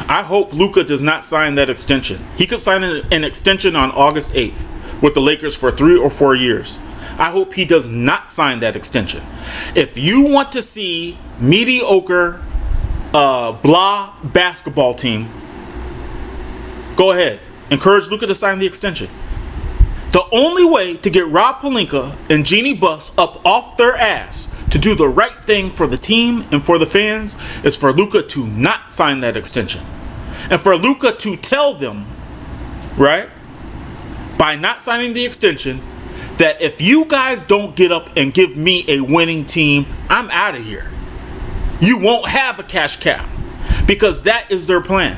I hope Luka does not sign that extension. He could sign an extension on August 8th with the Lakers for 3 or 4 years. I hope he does not sign that extension. If you want to see mediocre, blah basketball team, go ahead. Encourage Luka to sign the extension. The only way to get Rob Pelinka and Jeanie Buss up off their ass to do the right thing for the team and for the fans is for Luka to not sign that extension. And for Luka to tell them, right, by not signing the extension, that if you guys don't get up and give me a winning team, I'm out of here. You won't have a cash cow, because that is their plan.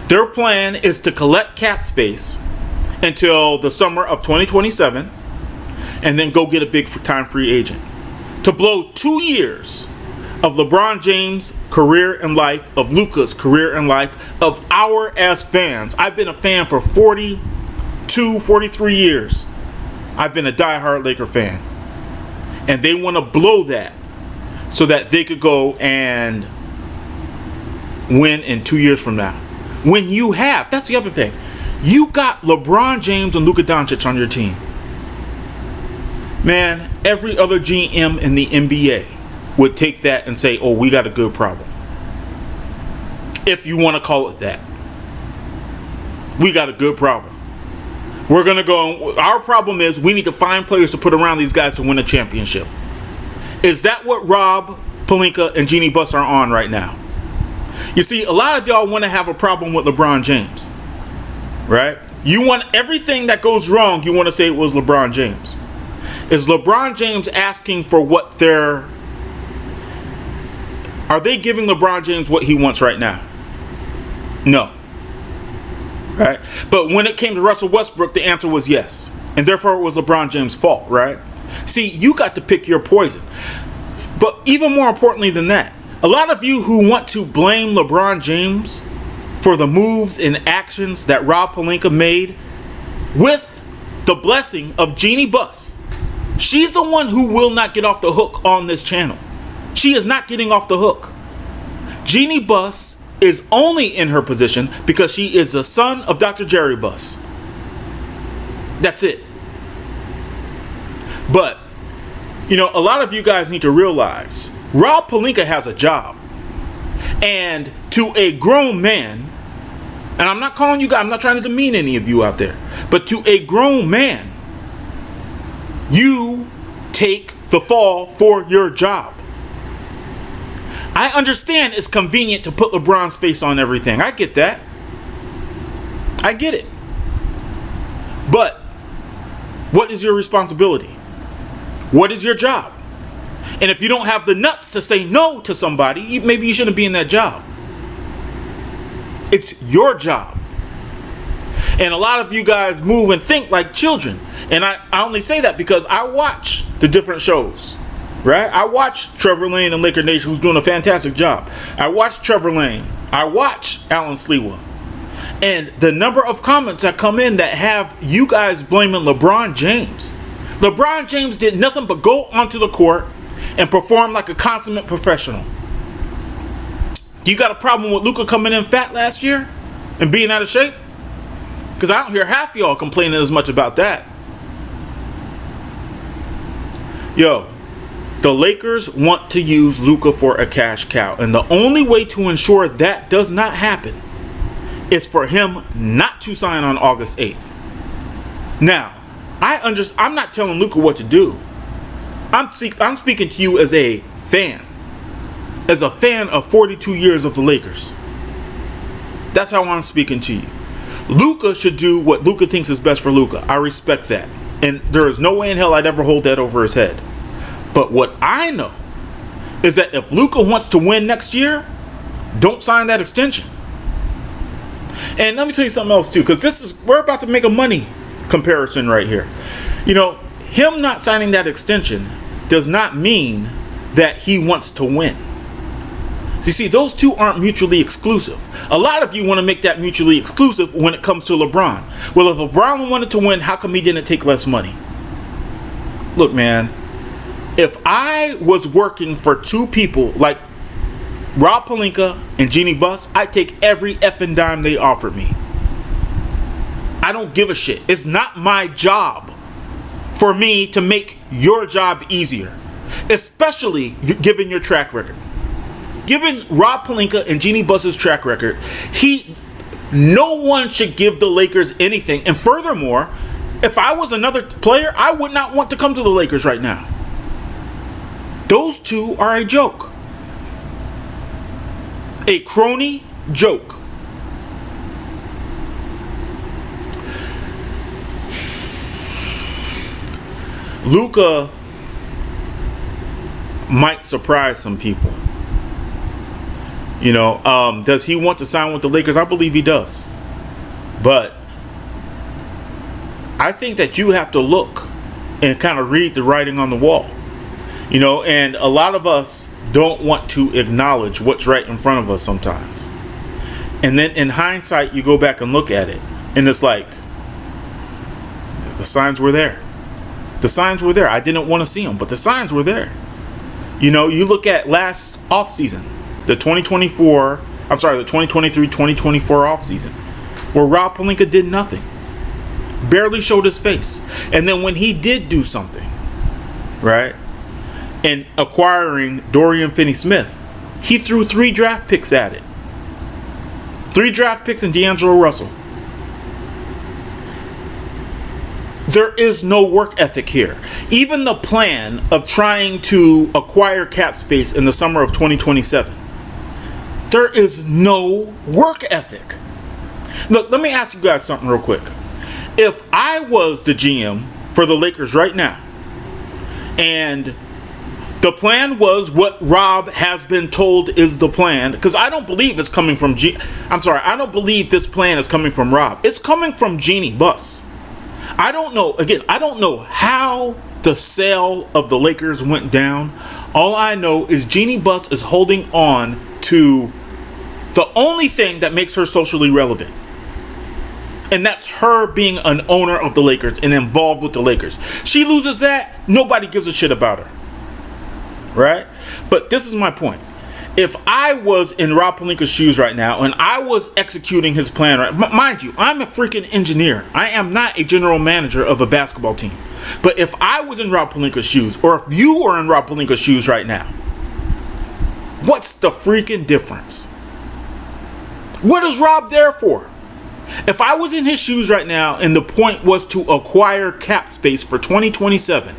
Their plan is to collect cap space until the summer of 2027 and then go get a big time free agent. To blow 2 years of LeBron James' career and life, of Luka's career and life, of our as fans. I've been a fan for 42, 43 years. I've been a diehard Laker fan. And they want to blow that so that they could go and win in 2 years from now. When you have, that's the other thing, you got LeBron James and Luka Doncic on your team. Man, every other GM in the NBA would take that and say, oh, we got a good problem. If you want to call it that. We got a good problem. We're going to go, our problem is we need to find players to put around these guys to win a championship. Is that what Rob Pelinka and Jeanie Buss are on right now? You see, a lot of y'all want to have a problem with LeBron James, right? You want everything that goes wrong, you want to say it was LeBron James. Is LeBron James asking for what they're... Are they giving LeBron James what he wants right now? No. Right? But when it came to Russell Westbrook, the answer was yes. And therefore it was LeBron James' fault, right? See, you got to pick your poison. But even more importantly than that, a lot of you who want to blame LeBron James for the moves and actions that Rob Pelinka made with the blessing of Jeanie Buss. She's the one who will not get off the hook on this channel. She is not getting off the hook. Jeanie Buss is only in her position because she is the son of Dr. Jerry Buss. That's it. But, you know, a lot of you guys need to realize Rob Pelinka has a job. And to a grown man, and I'm not calling you guys, I'm not trying to demean any of you out there, but to a grown man, you take the fall for your job. I understand it's convenient to put LeBron's face on everything. I get that. I get it. But what is your responsibility? What is your job? And if you don't have the nuts to say no to somebody, maybe you shouldn't be in that job. It's your job. And a lot of you guys move and think like children. And I only say that because I watch the different shows. Right? I watch Trevor Lane and Laker Nation, who's doing a fantastic job. I watch Trevor Lane. I watch Alan Slewa. And the number of comments that come in that have you guys blaming LeBron James. LeBron James did nothing but go onto the court and perform like a consummate professional. You got a problem with Luka coming in fat last year and being out of shape? Because I don't hear half of y'all complaining as much about that. Yo, the Lakers want to use Luka for a cash cow. And the only way to ensure that does not happen is for him not to sign on August 8th. Now, I'm not telling Luka what to do. I'm speaking to you as a fan. As a fan of 42 years of the Lakers. That's how I'm speaking to you. Luka should do what Luka thinks is best for Luka. I respect that. And there is no way in hell I'd ever hold that over his head. But what I know is that if Luka wants to win next year, don't sign that extension. And let me tell you something else too, because we're about to make a money comparison right here. You know, him not signing that extension does not mean that he wants to win. So you see, those two aren't mutually exclusive. A lot of you want to make that mutually exclusive when it comes to LeBron. Well, if LeBron wanted to win, how come he didn't take less money? Look, man, if I was working for two people, like Rob Pelinka and Jeannie Buss, I take every effing dime they offered me. I don't give a shit. It's not my job for me to make your job easier, especially given your track record. Given Rob Pelinka and Jeannie Buss's track record, no one should give the Lakers anything. And furthermore, if I was another player, I would not want to come to the Lakers right now. Those two are a joke. A crony joke. Luka might surprise some people. Does he want to sign with the Lakers? I believe he does. But I think that you have to look and kind of read the writing on the wall. And a lot of us don't want to acknowledge what's right in front of us sometimes. And then in hindsight, you go back and look at it, and it's like, the signs were there. The signs were there. I didn't want to see them, but the signs were there. You look at last offseason, the 2023-2024 offseason, where Rob Pelinka did nothing. Barely showed his face. And then when he did do something, right, and acquiring Dorian Finney-Smith, he threw 3 draft picks at it. 3 draft picks and D'Angelo Russell. There is no work ethic here. Even the plan of trying to acquire cap space in the summer of 2027, there is no work ethic. Look, let me ask you guys something real quick. If I was the GM for the Lakers right now, and the plan was what Rob has been told is the plan, because I don't believe it's coming from I don't believe this plan is coming from Rob. It's coming from Jeannie Buss. I don't know how the sale of the Lakers went down. All I know is Jeannie Buss is holding on to the only thing that makes her socially relevant. And that's her being an owner of the Lakers and involved with the Lakers. She loses that, nobody gives a shit about her. Right? But this is my point. If I was in Rob Pelinka's shoes right now and I was executing his plan, right? Mind you, I'm a freaking engineer. I am not a general manager of a basketball team. But if I was in Rob Pelinka's shoes, or if you were in Rob Pelinka's shoes right now, what's the freaking difference? What is Rob there for? If I was in his shoes right now and the point was to acquire cap space for 2027,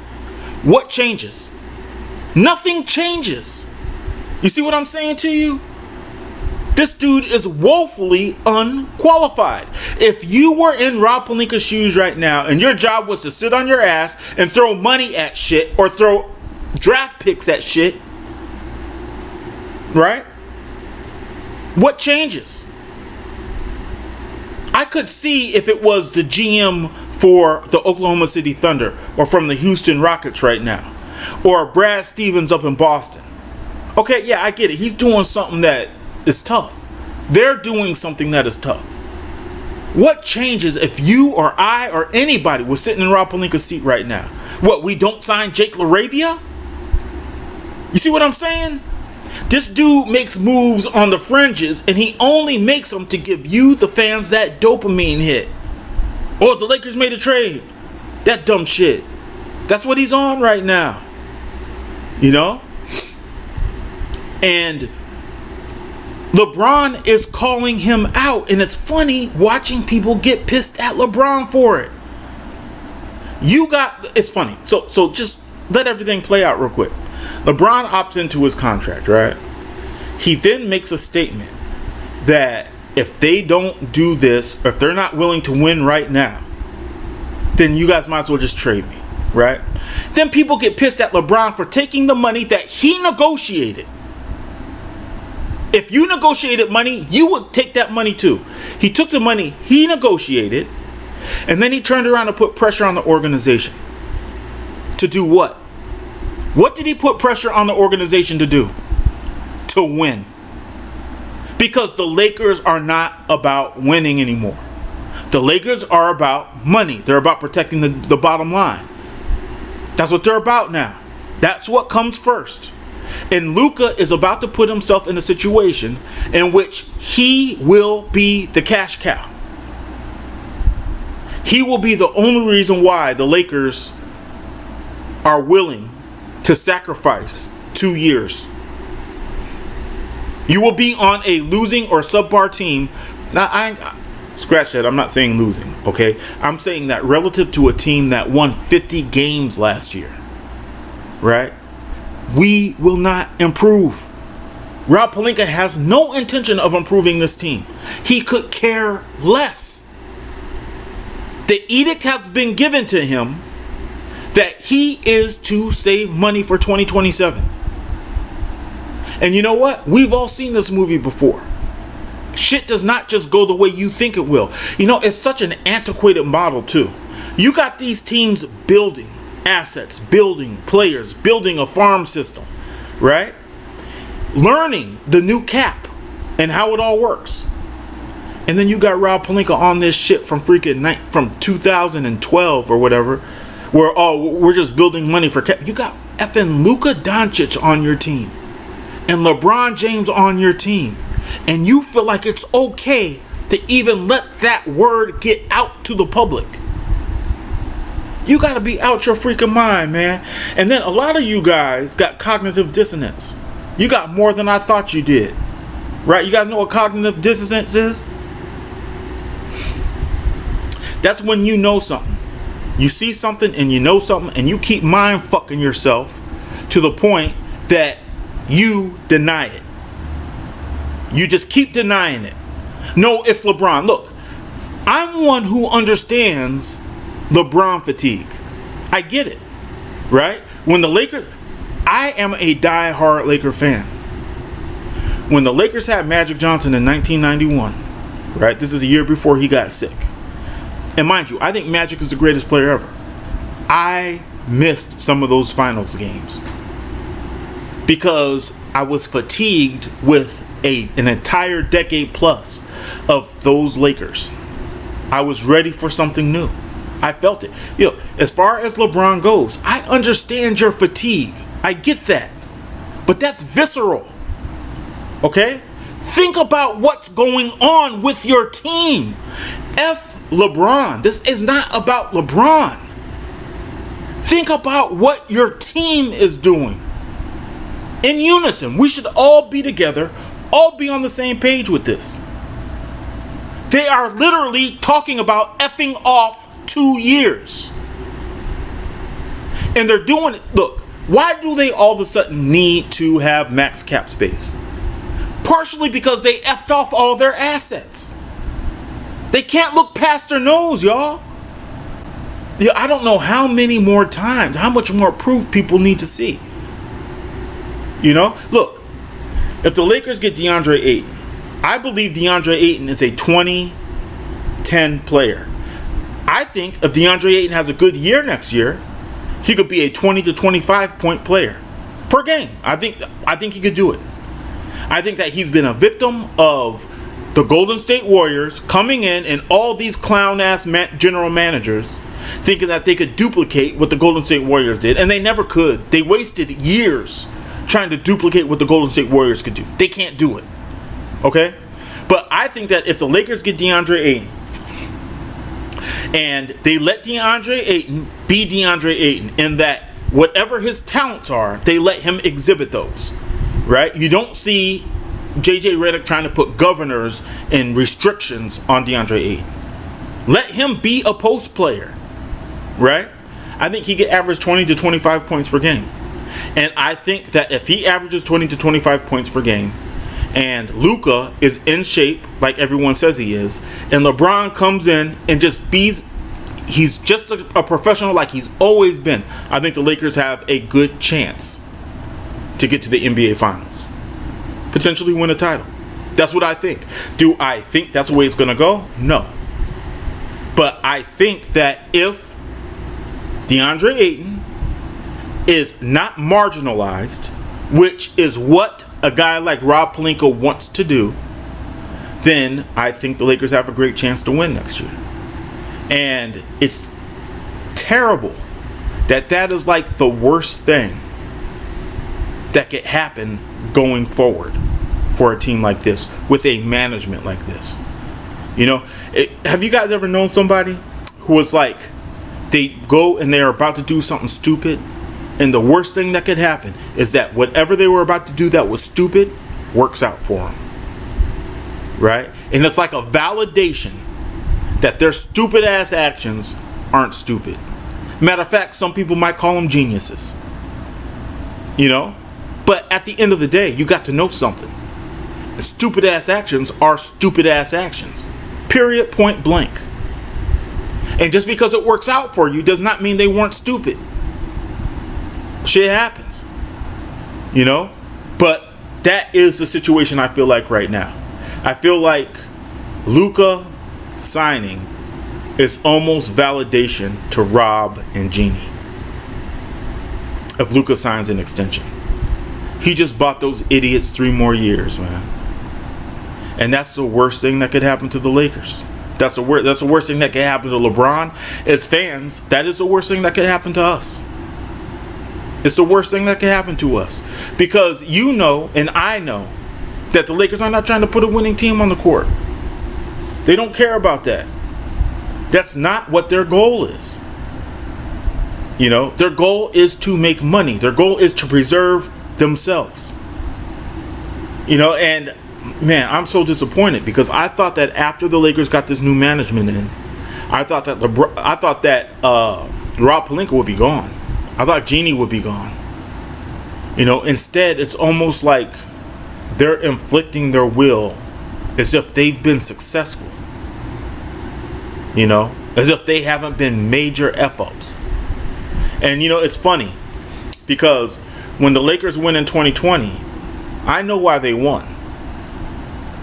what changes? Nothing changes. You see what I'm saying to you? This dude is woefully unqualified. If you were in Rob Pelinka's shoes right now and your job was to sit on your ass and throw money at shit or throw draft picks at shit, right? What changes? I could see if it was the GM for the Oklahoma City Thunder or from the Houston Rockets right now, or Brad Stevens up in Boston. Okay, yeah, I get it. He's doing something that is tough. They're doing something that is tough. What changes if you or I or anybody was sitting in Rob Pelinka's seat right now? What, we don't sign Jake LaRavia? You see what I'm saying? This dude makes moves on the fringes, and he only makes them to give you, the fans, that dopamine hit. Oh, the Lakers made a trade. That dumb shit. That's what he's on right now. And LeBron is calling him out, and it's funny watching people get pissed at LeBron for it. It's funny. So just let everything play out real quick. LeBron opts into his contract, right? He then makes a statement that if they don't do this, or if they're not willing to win right now, then you guys might as well just trade me, right? Then people get pissed at LeBron for taking the money that he negotiated. If you negotiated money, you would take that money too. He took the money he negotiated, and then he turned around and put pressure on the organization. To do what? What did he put pressure on the organization to do? To win. Because the Lakers are not about winning anymore. The Lakers are about money. They're about protecting the bottom line. That's what they're about now. That's what comes first. And Luka is about to put himself in a situation in which he will be the cash cow. He will be the only reason why the Lakers are willing to sacrifice 2 years. You will be on a losing or subpar team. Now, scratch that. I'm not saying losing, okay? I'm saying that relative to a team that won 50 games last year, right? We will not improve. Rob Pelinka has no intention of improving this team. He could care less. The edict has been given to him that he is to save money for 2027. And you know what? We've all seen this movie before. Shit does not just go the way you think it will. You know, it's such an antiquated model too. You got these teams building assets, building players, building a farm system, right? Learning the new cap and how it all works. And then you got Rob Pelinka on this shit from from 2012 or whatever, where we're just building money for cap. You got effing Luka Doncic on your team and LeBron James on your team, and you feel like it's okay to even let that word get out to the public. You got to be out your freaking mind, man. And then a lot of you guys got cognitive dissonance. You got more than I thought you did, right? You guys know what cognitive dissonance is? That's when you know something. You see something and you know something and you keep mind fucking yourself to the point that you deny it. You just keep denying it. No, it's LeBron. Look, I'm one who understands LeBron fatigue. I get it, right? When the Lakers, I am a die-hard Laker fan. When the Lakers had Magic Johnson in 1991, right? This is a year before he got sick. And mind you, I think Magic is the greatest player ever. I missed some of those finals games because I was fatigued with an entire decade plus of those Lakers. I was ready for something new. I felt it. As far as LeBron goes, I understand your fatigue. I get that. But that's visceral. Okay? Think about what's going on with your team. F LeBron. This is not about LeBron. Think about what your team is doing. In unison. We should all be together, all be on the same page with this. They are literally talking about effing off 2 years. And they're doing it. Look, why do they all of a sudden need to have max cap space? Partially because they effed off all their assets. They can't look past their nose, y'all. Yeah, I don't know how many more times, how much more proof people need to see. You know, look, if the Lakers get DeAndre Ayton, I believe DeAndre Ayton is a 2010 player. I think if DeAndre Ayton has a good year next year, he could be a 20 to 25 point player per game. I think he could do it. I think that he's been a victim of the Golden State Warriors coming in and all these clown-ass general managers thinking that they could duplicate what the Golden State Warriors did, and they never could. They wasted years trying to duplicate what the Golden State Warriors could do. They can't do it. Okay? But I think that if the Lakers get DeAndre Ayton and they let DeAndre Ayton be DeAndre Ayton, in that whatever his talents are, they let him exhibit those. Right? You don't see JJ Redick trying to put governors and restrictions on DeAndre Ayton. Let him be a post player, right? I think he could average 20 to 25 points per game. And I think that if he averages 20 to 25 points per game and Luka is in shape like everyone says he is, and LeBron comes in and he's just a professional like he's always been, I think the Lakers have a good chance to get to the NBA Finals. Potentially win a title. That's what I think. Do I think that's the way it's going to go? No. But I think that if DeAndre Ayton is not marginalized, which is what a guy like Rob Pelinka wants to do, then I think the Lakers have a great chance to win next year. And it's terrible that is like the worst thing that could happen going forward for a team like this with a management like this. You know, have you guys ever known somebody who was like, they go and they're about to do something stupid, and the worst thing that could happen is that whatever they were about to do that was stupid works out for them, right? And it's like a validation that their stupid ass actions aren't stupid. Matter of fact, some people might call them geniuses, you know. But at the end of the day, you got to know something. Stupid ass actions are stupid ass actions, period, point blank. And just because it works out for you does not mean they weren't stupid. Shit happens, you know. But that is the situation I feel like right now. I feel like Luka signing is almost validation to Rob and Jeannie. If Luka signs an extension, he just bought those idiots 3 more years, man. And that's the worst thing that could happen to the Lakers. That's the worst thing that could happen to LeBron. As fans, that is the worst thing that could happen to us. It's the worst thing that could happen to us. Because you know, and I know, that the Lakers are not trying to put a winning team on the court. They don't care about that. That's not what their goal is. You know, their goal is to make money. Their goal is to preserve themselves. You know, and man, I'm so disappointed because I thought that after the Lakers got this new management in, I thought that Rob Pelinka would be gone. I thought Jeannie would be gone. You know, instead, it's almost like they're inflicting their will as if they've been successful. You know, as if they haven't been major F-ups. And, you know, it's funny because when the Lakers win in 2020, I know why they won.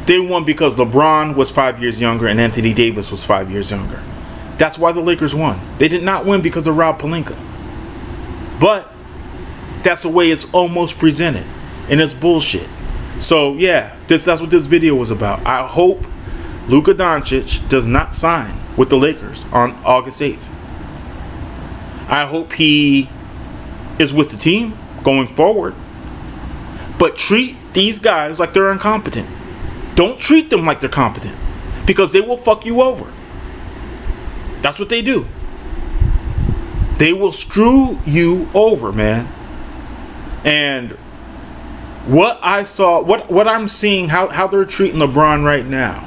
They won because LeBron was 5 years younger and Anthony Davis was 5 years younger. That's why the Lakers won. They did not win because of Rob Pelinka. But that's the way it's almost presented. And it's bullshit. So, yeah, that's what this video was about. I hope Luka Doncic does not sign with the Lakers on August 8th. I hope he is with the team going forward. But treat these guys like they're incompetent. Don't treat them like they're competent, because they will fuck you over. That's what they do. They will screw you over, man. And what I saw, what I'm seeing, how they're treating LeBron right now.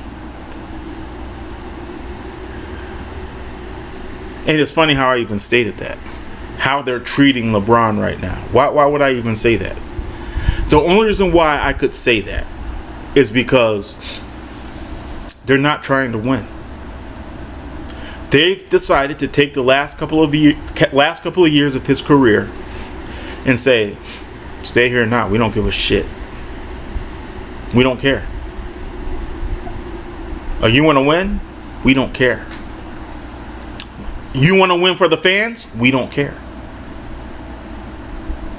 And it's funny how I even stated that. How they're treating LeBron right now. Why would I even say that? The only reason why I could say that is because they're not trying to win. They've decided to take the last couple of years of his career and say, stay here or not, we don't give a shit. We don't care. You want to win? We don't care. You want to win for the fans? We don't care.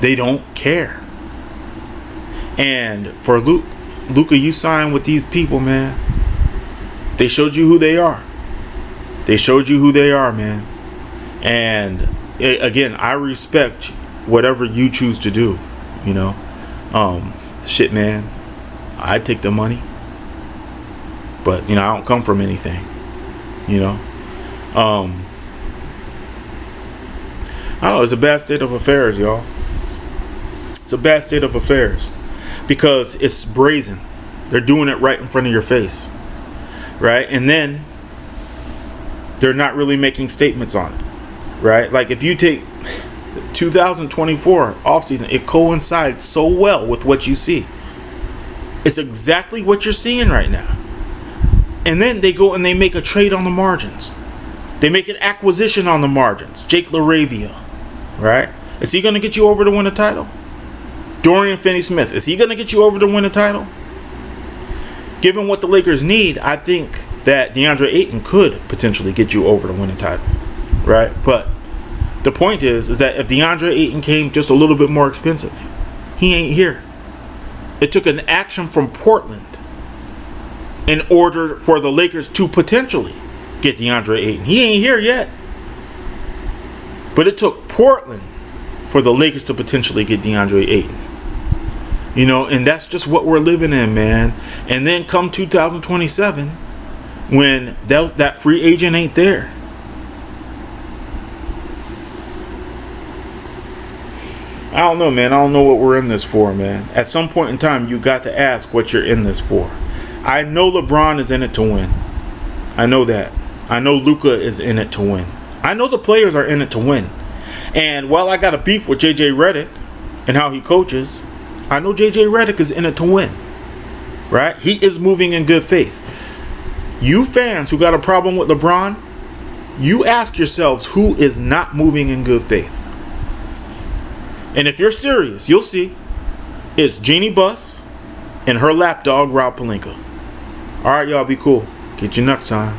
They don't care. And for Luka, you signed with these people, man. They showed you who they are. They showed you who they are, man. And again, I respect whatever you choose to do. You know, shit, man. I take the money, but you know, I don't come from anything. You know, I don't know. It's a bad state of affairs, y'all. It's a bad state of affairs. Because it's brazen. They're doing it right in front of your face. Right? And then they're not really making statements on it. Right? Like if you take 2024 offseason, it coincides so well with what you see. It's exactly what you're seeing right now. And then they go and they make a trade on the margins. They make an acquisition on the margins. Jake LaRavia. Right? Is he going to get you over to win a title? Dorian Finney-Smith, is he going to get you over to win a title? Given what the Lakers need, I think that DeAndre Ayton could potentially get you over to win a title, right? But the point is that if DeAndre Ayton came just a little bit more expensive, he ain't here. It took an action from Portland in order for the Lakers to potentially get DeAndre Ayton. He ain't here yet. But it took Portland for the Lakers to potentially get DeAndre Ayton. You know, and that's just what we're living in, man. And then come 2027, when that free agent ain't there, I don't know, man. I don't know what we're in this for, man. At some point in time, you got to ask what you're in this for. I know LeBron is in it to win. I know that. I know Luka is in it to win. I know the players are in it to win. And while I got a beef with JJ Redick and how he coaches, I know JJ Redick is in it to win. Right? He is moving in good faith. You fans who got a problem with LeBron, you ask yourselves who is not moving in good faith. And if you're serious, you'll see it's Jeannie Buss and her lapdog, Rob Pelinka. All right, y'all, be cool. Get you next time.